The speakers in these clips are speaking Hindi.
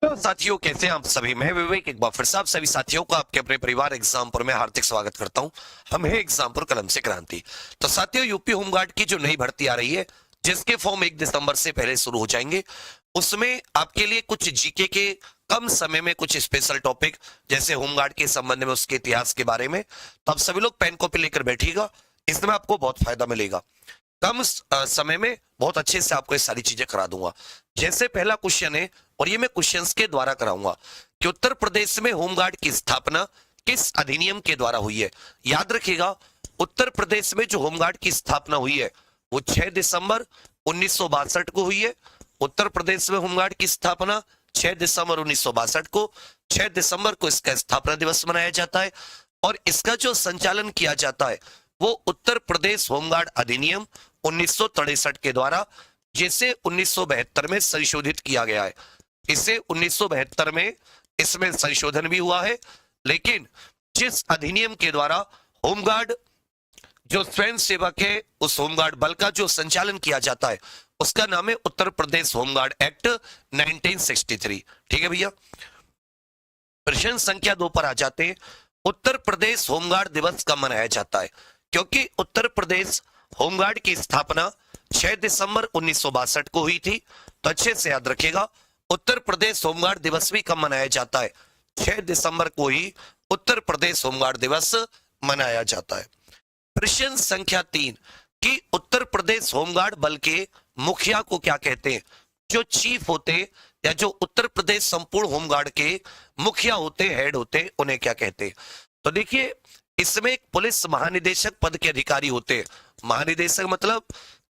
तो साथियों, कैसे हैं आप सभी। मैं विवेक एक बार फिर से आप सभी साथियों को आपके अपने परिवार एग्जामपुर में हार्दिक स्वागत करता हूं। हम है एग्जामपुर कलम से क्रांति। तो साथियों, यूपी होमगार्ड की जो नई भर्ती आ रही है, जिसके फॉर्म 1 दिसंबर से पहले शुरू हो जाएंगे, उसमें आपके लिए कुछ जीके के कम समय में कुछ स्पेशल टॉपिक, जैसे होमगार्ड के संबंध में, उसके इतिहास के बारे में, तो आप सभी लोग पेन कॉपी लेकर बैठिएगा। इसमें आपको बहुत फायदा मिलेगा। कम समय में बहुत अच्छे से आपको ये सारी चीजें करा दूंगा। जैसे पहला क्वेश्चन है, और ये मैं क्वेश्चंस के द्वारा कराऊंगा कि उत्तर प्रदेश में होमगार्ड की स्थापना किस अधिनियम के द्वारा हुई है। याद रखिएगा, उत्तर प्रदेश में जो होमगार्ड की स्थापना हुई है वो 6 दिसंबर 1962 को हुई है। उत्तर प्रदेश में होमगार्ड की स्थापना 6 दिसंबर 1962 को, 6 दिसंबर को इसका स्थापना दिवस मनाया जाता है। और इसका जो संचालन किया जाता है वो उत्तर प्रदेश होमगार्ड अधिनियम 1963 के द्वारा, जिसे 1972 में संशोधित किया गया है। इसे 1972 में इसमें संशोधन भी हुआ है, लेकिन जिस अधिनियम के द्वारा होमगार्ड जो स्वयं सेवक है, उस होमगार्ड बल का जो संचालन किया जाता है, उसका नाम है उत्तर प्रदेश होमगार्ड एक्ट 1963। ठीक है भैया। प्रश्न संख्या 2 पर आ जाते हैं। उत्तर प्रदेश होमगार्ड दिवस कब मनाया जाता है? क्योंकि उत्तर प्रदेश होमगार्ड की स्थापना 6 दिसंबर 1962 को हुई थी, तो अच्छे से याद रखिएगा, उत्तर प्रदेश होमगार्ड दिवस भी कब मनाया जाता है? 6 दिसंबर को ही उत्तर प्रदेश होमगार्ड दिवस मनाया जाता है। प्रश्न संख्या 3 कि उत्तर प्रदेश होमगार्ड बल के मुखिया को क्या कहते हैं? जो चीफ होते या जो उत्तर प्रदेश संपूर्ण होमगार्ड के मुखिया होते, हेड होते, उन्हें क्या कहते हैं? तो देखिए, इसमें एक पुलिस महानिदेशक पद के अधिकारी होते हैं। महानिदेशक मतलब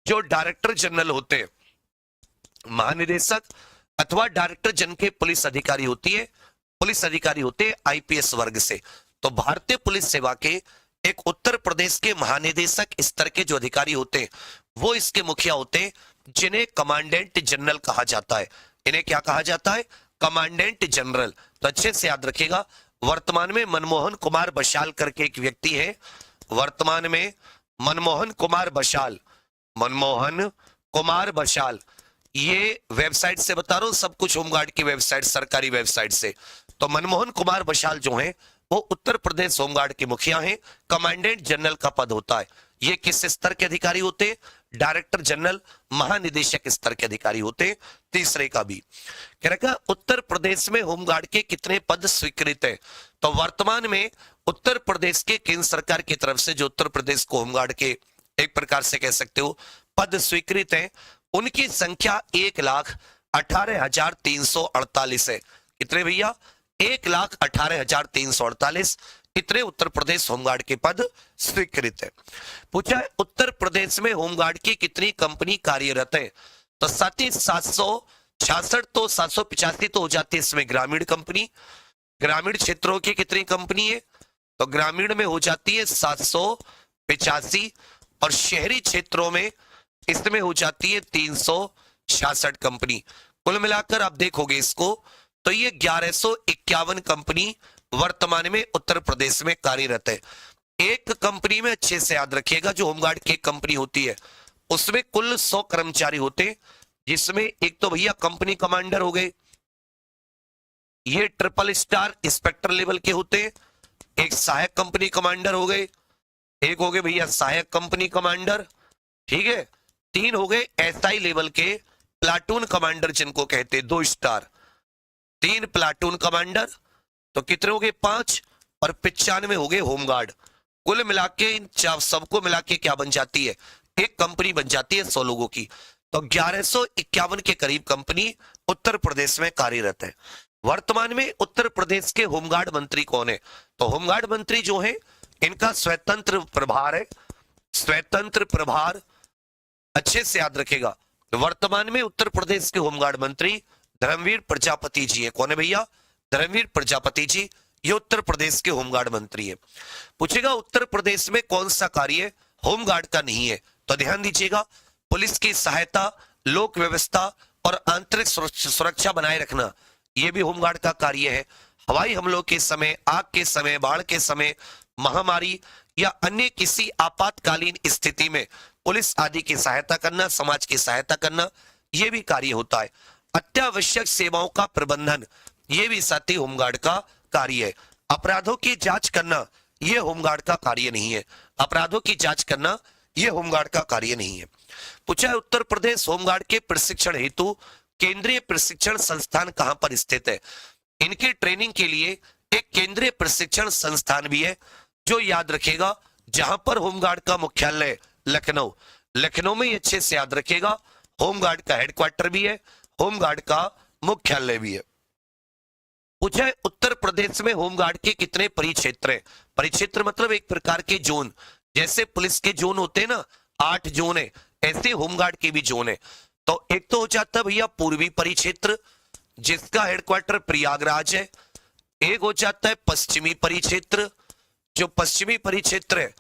जो डायरेक्टर जनरल होते हैं, महानिदेशक अथवा डायरेक्टर जनरल के पुलिस अधिकारी होती है, पुलिस अधिकारी होते हैं आईपीएस वर्ग से। तो भारतीय पुलिस सेवा के एक उत्तर प्रदेश के महानिदेशक स्तर के जो अधिकारी होते हैं, वो इसके मुखिया होते हैं, जिन्हें कमांडेंट जनरल कहा जाता है। इन्हें क्या कहा जाता है? Commandant general. तो अच्छे से याद रखिएगा, वर्तमान में मनमोहन कुमार बशाल करके एक व्यक्ति है, वर्तमान में मनमोहन कुमार बशाल, मनमोहन कुमार बशाल, ये वेबसाइट से बता रहा हूं, सब कुछ होमगार्ड की वेबसाइट, सरकारी वेबसाइट से। तो मनमोहन कुमार बशाल जो हैं, वो उत्तर प्रदेश होमगार्ड के मुखिया हैं। कमांडेंट जनरल का पद होता है। ये किस स्तर के अधिकारी होते हैं? डायरेक्टर जनरल, महानिदेशक स्तर के अधिकारी होते हैं। तीसरे का भी कह रखा, उत्तर प्रदेश में होमगार्ड के कितने पद स्वीकृत है? तो वर्तमान में उत्तर प्रदेश के केंद्र सरकार की तरफ से जो उत्तर प्रदेश को होमगार्ड के एक प्रकार से कह सकते हो पद स्वीकृत है, उनकी संख्या 1,18,348 है। कितने भैया? 1,18,348 इतने उत्तर प्रदेश होमगार्ड के पद स्वीकृत है। पूछा है, उत्तर प्रदेश में होमगार्ड की कितनी कंपनी कार्यरत है? तो 766 तो 785 तो हो जाती है इसमें ग्रामीण कंपनी। ग्रामीण क्षेत्रों की कितनी कंपनी है? तो ग्रामीण में हो जाती है 785, और शहरी क्षेत्रों में इसमें हो जाती है 366 कंपनी। कुल मिलाकर आप देखोगे इसको, तो ये 1151 कंपनी वर्तमान में उत्तर प्रदेश में कार्यरत है। एक कंपनी में अच्छे से याद रखिएगा, जो होमगार्ड की कंपनी होती है उसमें कुल 100 कर्मचारी होते हैं, जिसमें एक तो भैया कंपनी कमांडर हो गए, ये ट्रिपल स्टार इंस्पेक्टर लेवल के होते हैं। एक सहायक कंपनी कमांडर हो गए, एक हो गए भैया सहायक कंपनी कमांडर, ठीक है। 3 हो गए एसआई लेवल के प्लाटून कमांडर, जिनको कहते हैं 2 स्टार। 3 प्लाटून कमांडर, तो कितने हो गए? 5, और 95 हो गए होमगार्ड। कुल मिलाके इन सबको मिलाके क्या बन जाती है? एक कंपनी बन जाती है 100 लोगों की। तो 1151 के करीब कंपनी उत्तर प्रदेश में कार्यरत है। वर्तमान में उत्तर प्रदेश के होमगार्ड मंत्री कौन है? तो होमगार्ड मंत्री जो है, इनका स्वतंत्र प्रभार है, स्वतंत्र प्रभार। अच्छे से याद रखेगा, वर्तमान में उत्तर प्रदेश के होमगार्ड मंत्री धर्मवीर प्रजापति जी है। कौन है भैया? धर्मवीर प्रजापति जी, ये उत्तर प्रदेश के होमगार्ड मंत्री है। पूछेगा उत्तर प्रदेश में कौन सा कार्य होमगार्ड का नहीं है? तो ध्यान दीजिएगा, पुलिस की सहायता, लोक व्यवस्था और आंतरिक सुरक्षा बनाए रखना, यह भी होमगार्ड का कार्य है। हवाई हमलों के समय, आग के समय, बाढ़ के समय, महामारी या अन्य किसी आपातकालीन स्थिति में पुलिस आदि की सहायता करना, समाज की सहायता करना, यह भी कार्य होता है। अत्यावश्यक सेवाओं का प्रबंधन, ये भी साथी होमगार्ड का कार्य है। अपराधों की जांच करना, ये होमगार्ड का कार्य नहीं है। अपराधों की जांच करना ये होमगार्ड का कार्य नहीं है। पूछा है उत्तर प्रदेश होमगार्ड के प्रशिक्षण हेतु केंद्रीय प्रशिक्षण संस्थान कहां पर स्थित है। इनकी ट्रेनिंग के लिए एक केंद्रीय प्रशिक्षण संस्थान भी है, जो याद रखेगा जहां पर होमगार्ड का मुख्यालय लखनऊ, लखनऊ में अच्छे से याद रखेगा, होमगार्ड का हेडक्वार्टर भी है, होमगार्ड का मुख्यालय भी है। पूछा है उत्तर प्रदेश में होमगार्ड के कितने परिक्षेत्र हैं। परिक्षेत्र मतलब एक प्रकार के जोन, जैसे पुलिस के जोन होते हैं ना, 8 जोन है, ऐसे होमगार्ड के भी जोन है। तो एक तो हो जाता है भैया पूर्वी परिक्षेत्र, जिसका हेडक्वार्टर प्रयागराज है। एक हो जाता है पश्चिमी परिक्षेत्र, जो पश्चिमी परिक्षेत्र है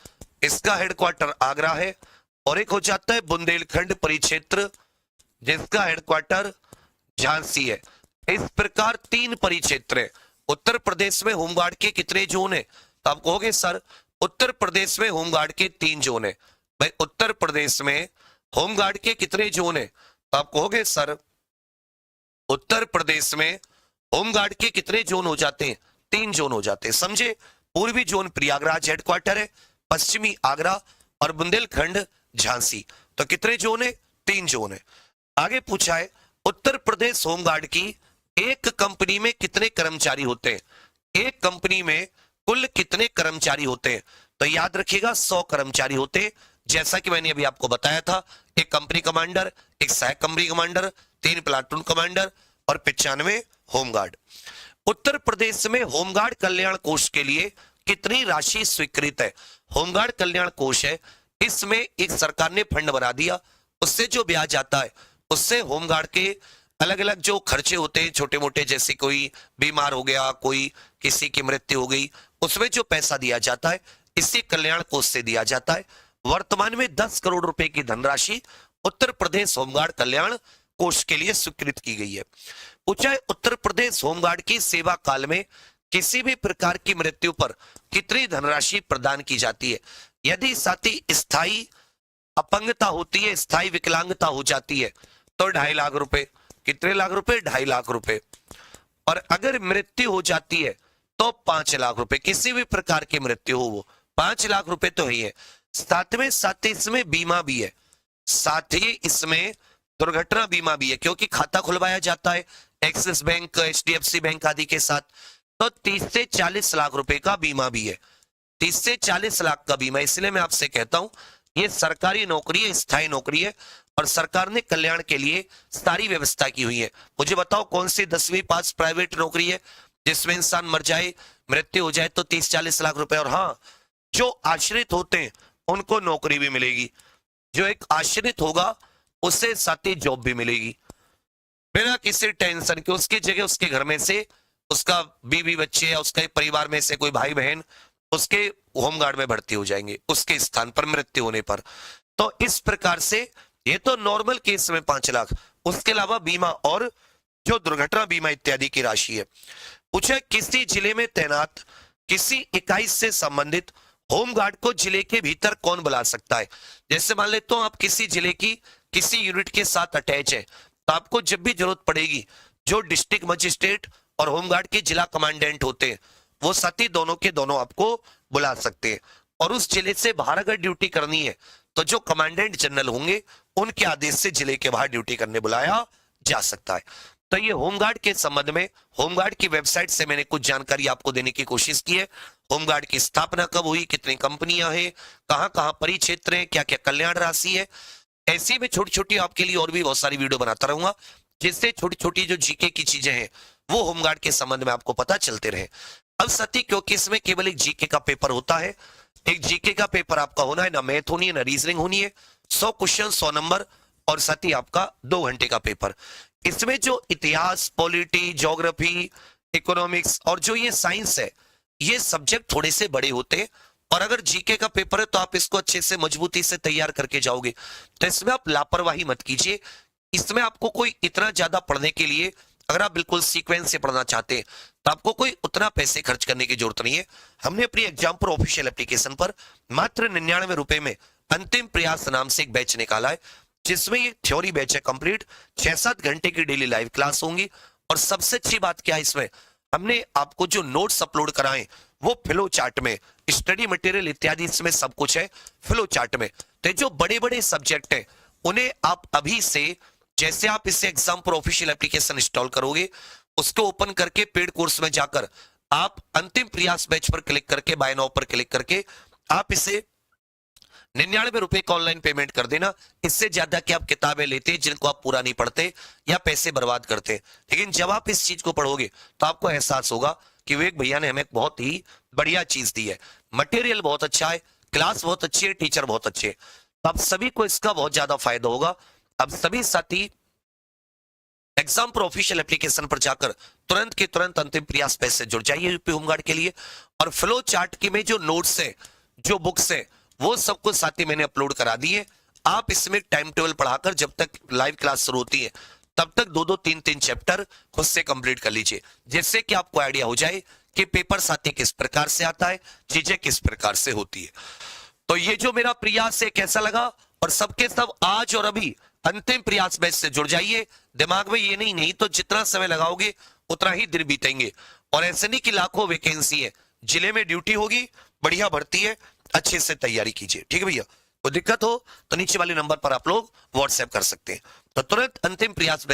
इसका हेडक्वार्टर आगरा है। और एक हो जाता है बुंदेलखंड परिक्षेत्र, जिसका हेडक्वार्टर झांसी है। इस प्रकार 3 परिक्षेत्र है। उत्तर प्रदेश में होमगार्ड के कितने जोन है, तो आप कहोगे सर उत्तर प्रदेश में होमगार्ड के 3 जोन है। भाई उत्तर प्रदेश में होमगार्ड के कितने जोन है, तो आप कहोगे सर उत्तर प्रदेश में होमगार्ड के कितने जोन हो जाते हैं, 3 जोन हो जाते हैं। समझे, पूर्वी जोन प्रयागराज हेडक्वार्टर है, पश्चिमी आगरा और बुंदेलखंड झांसी। तो कितने जोन है, 3 जोन है। आगे पूछा है उत्तर प्रदेश होमगार्ड की एक कंपनी में कितने कर्मचारी होते हैं। एक कंपनी में कुल कितने कर्मचारी होते हैं, तो याद रखिएगा 100 कर्मचारी होते हैं। जैसा कि मैंने अभी आपको बताया था, एक कंपनी कमांडर, एक सहायक कंपनी कमांडर, 3 प्लाटून कमांडर और 95 होमगार्ड। उत्तर प्रदेश में होमगार्ड कल्याण कोष के लिए कितनी राशि स्वीकृत है। होमगार्ड कल्याण कोष है, इसमें एक सरकार ने फंड बना दिया, उससे जो ब्याज आता है उससे होमगार्ड के अलग अलग जो खर्चे होते हैं छोटे मोटे, जैसे कोई बीमार हो गया, कोई किसी की मृत्यु हो गई, उसमें जो पैसा दिया जाता है इसी कल्याण कोष से दिया जाता है। वर्तमान में 10 करोड़ रुपए की धनराशि उत्तर प्रदेश होमगार्ड कल्याण कोष के लिए स्वीकृत की गई है। पूछा है उत्तर प्रदेश होमगार्ड की सेवा काल में किसी भी प्रकार की मृत्यु पर कितनी धनराशि प्रदान की जाती है। यदि साथी स्थायी अपंगता होती है, स्थायी विकलांगता हो जाती है, तो 2.5 लाख रुपए। कितने लाख रुपए, 2.5 लाख रुपए। और अगर मृत्यु हो जाती है तो 5 लाख रुपए। किसी भी प्रकार की मृत्यु हो वो 5 लाख रुपए तो ही है। साथ ही इसमें बीमा भी है, साथ ही इसमें दुर्घटना बीमा भी है, क्योंकि खाता खुलवाया जाता है एक्सिस बैंक, HDFC बैंक आदि के साथ। तो 30 से 40 लाख रुपए का बीमा भी है। 30 से 40 लाख का बीमा। इसलिए मैं आपसे कहता हूं ये सरकारी नौकरी है, स्थायी नौकरी है, और सरकार ने कल्याण के लिए सारी व्यवस्था की हुई है। मुझे बताओ कौन सी 10वीं पास प्राइवेट नौकरी है जिसमें इंसान मर जाए, मृत्यु हो जाए तो 30-40 लाख रुपए। और हाँ, जो आश्रित होते हैं उनको नौकरी भी मिलेगी। जो एक आश्रित होगा उससे साथी जॉब भी मिलेगी बिना किसी टेंशन के। उसकी जगह उसके घर में से उसका बीवी बच्चे या उसके परिवार में से कोई भाई बहन उसके होमगार्ड में भर्ती हो जाएंगे उसके स्थान पर मृत्यु होने पर। तो इस प्रकार से ये तो नॉर्मल केस में 5 लाख, उसके अलावा बीमा और जो दुर्घटना बीमा इत्यादि की राशि है। पूछे किसी जिले में तैनात किसी इकाई से संबंधित होमगार्ड को जिले के भीतर कौन बुला सकता है। जैसे मान लेते हो आप किसी जिले की किसी यूनिट के साथ अटैच है, तो आपको जब भी जरूरत पड़ेगी जो डिस्ट्रिक्ट मजिस्ट्रेट और होमगार्ड के जिला कमांडेंट होते हैं वो साथी दोनों के दोनों आपको बुला सकते हैं। और उस जिले से बाहर अगर ड्यूटी करनी है तो जो कमांडेंट जनरल होंगे उनके आदेश से जिले के बाहर ड्यूटी करने बुलाया जा सकता है। तो ये होमगार्ड के संबंध में होमगार्ड की वेबसाइट से मैंने कुछ जानकारी आपको देने की कोशिश की है। होमगार्ड की स्थापना कब हुई, कितनी कंपनियां हैं, कहां कहां परिक्षेत्र हैं, क्या क्या कल्याण राशि है। ऐसी में छोटी छोटी आपके लिए और भी बहुत सारी वीडियो बनाता रहूंगा, जिससे छोटी छोटी जो जीके की चीजें हैं वो होमगार्ड के संबंध में आपको पता चलते रहे। अब साथी क्योंकि इसमें केवल एक जीके का पेपर होता है, एक जीके का पेपर आपका होना है, ना मैथ होनी है ना रीजनिंग होनी है। 100 क्वेश्चन 100 नंबर और साथ ही आपका 2 घंटे का पेपर। इसमें जो इतिहास, पॉलिटी, ज्योग्राफी, इकोनॉमिक्स और जो ये साइंस है ये सब्जेक्ट थोड़े से बड़े होते हैं। और अगर जीके का पेपर है तो आप इसको अच्छे से मजबूती से तैयार करके जाओगे। तो इसमें आप लापरवाही मत कीजिए। इसमें आपको कोई इतना ज्यादा पढ़ने के लिए, अगर आप बिल्कुल सीक्वेंस से पढ़ना चाहते हैं तो आपको कोई उतना पैसे खर्च करने की जरूरत नहीं है। हमने अपनी एग्जाम्पल ऑफिशियल एप्लीकेशन पर मात्र 99 रुपए में अंतिम प्रयास नाम से एक बैच निकाला है। जिसमें ये थ्योरी बैच है कंप्लीट, 6-7 घंटे की डेली लाइव क्लास होंगी। और सबसे अच्छी बात क्या है इसमें, हमने आपको जो नोट्स अपलोड कराए वो फ्लो चार्ट में, स्टडी मटेरियल इत्यादि इसमें सब कुछ है फ्लो चार्ट में। तो जो बड़े बड़े सब्जेक्ट हैं उन्हें आप अभी से, जैसे आप इसे एग्जाम पर ऑफिशियल एप्लीकेशन इंस्टॉल करोगे, उसको ओपन करके पेड कोर्स में जाकर आप अंतिम प्रयास बैच पर क्लिक करके, बाय नाउ पर क्लिक करके आप इसे 99 रुपए का ऑनलाइन पेमेंट कर देना। इससे ज्यादा कि आप किताबें लेते जिनको आप पूरा नहीं पढ़ते या पैसे बर्बाद करते। लेकिन जब आप इस चीज को पढ़ोगे तो आपको एहसास होगा कि विवेक भैया ने हमें बहुत ही बढ़िया चीज दी है, मटेरियल बहुत अच्छा है, क्लास बहुत अच्छी है, टीचर बहुत अच्छे है। तो आप सभी को इसका बहुत ज्यादा फायदा होगा। अब सभी साथी एग्जाम पर ऑफिशियल एप्लीकेशन पर जाकर तुरंत के तुरंत अंतिम प्रयास बैच से जुड़ जाइए यूपी होमगार्ड के लिए। और फ्लो चार्ट की में जो नोट्स है, जो बुक्स है, वो सब कुछ साथी मैंने अपलोड करा दिए। आप इसमें टाइम टेबल पढ़ाकर जब तक लाइव क्लास शुरू होती है तब तक 2-2, 3-3 चैप्टर खुद से कंप्लीट कर लीजिए, जिससे कि आपको आइडिया हो जाए कि पेपर साथी किस प्रकार से आता है, चीजें किस प्रकार से होती है। तो ये जो मेरा प्रयास है कैसा लगा, और सबके सब आज और अभी अंतिम प्रयास बैच से जुड़ जाइए। दिमाग में ये नहीं तो जितना समय लगाओगे उतना ही दिन बीतेंगे। और ऐसे नहीं कि लाखों वैकेंसी है, जिले में ड्यूटी होगी, बढ़िया भर्ती है, अच्छे से तैयारी कीजिए। ठीक है भैया, कोई दिक्कत हो तो नीचे वाले नंबर पर आप लोग व्हाट्सएप कर सकते हैं। तो तुरंत अंतिम प्रयास